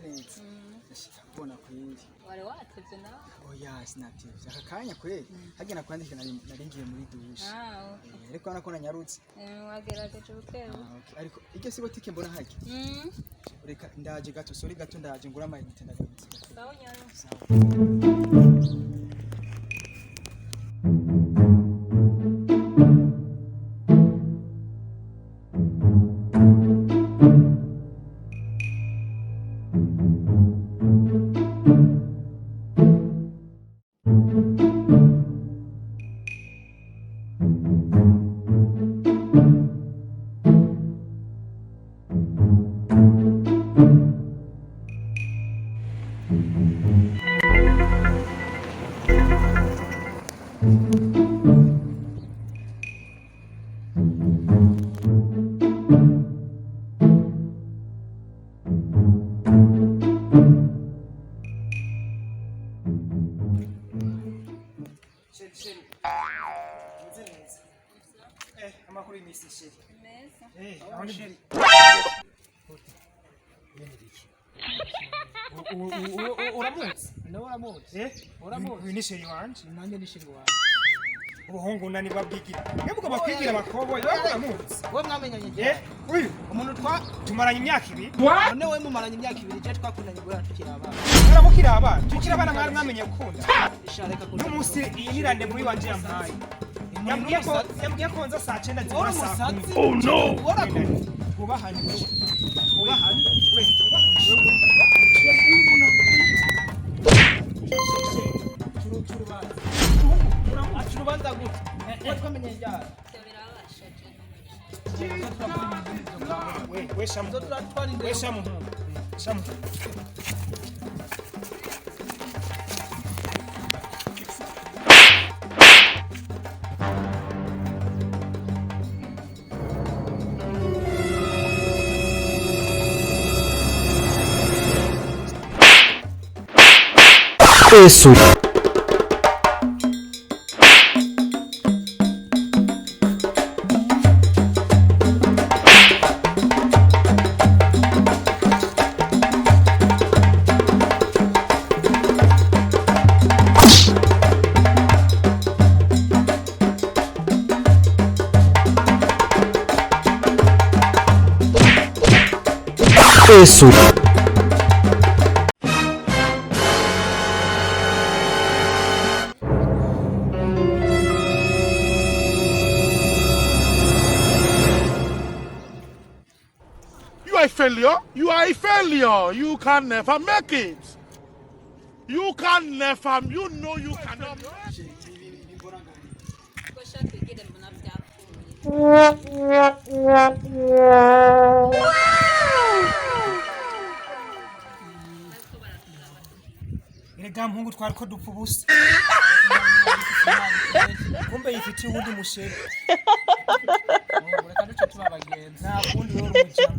meze neza ndashika kubona kweri wari watevye nawe oya sinatevye aka kanya kweri hagena kwandika naringiye muri dushe ariko nako nanyarutse wagerageje bukebu ariko iryo si botike mbona hake reka ndaje gato sori gato ndaje ngura amayinite ndagarutse sawa nyaro amakuru imisi sheri meza aho sheri uramutse nawe uramutse uyu ni sheri wanje nanjye ni sheri wawe ubuhungu nani babwigira nibwo bakwigira abakoboyi uramutse wowe mwamenyanye uyu umuntu tumaranye imyaka ibiri none wowe mumaranye imyaka ibiri je twakundanye guhera tukiri abana baramukira abana tukiri abana mwari mwamenye gukunda ishareka n'umunsi yirande muri wanje yampaye yambwiye ko nza saa 9 zibura saa 10 oh no ubahanye we urubanza gute wowe twamenyanye ryari we shamu shamu Eso. Eso. You are a failure. You can never make it. You can never. You know you cannot. Erega mpungu twariko dupfa ubusa kumbe yifitiye uwundi musheri reka duce tubabagenzi nta kundi rero umuja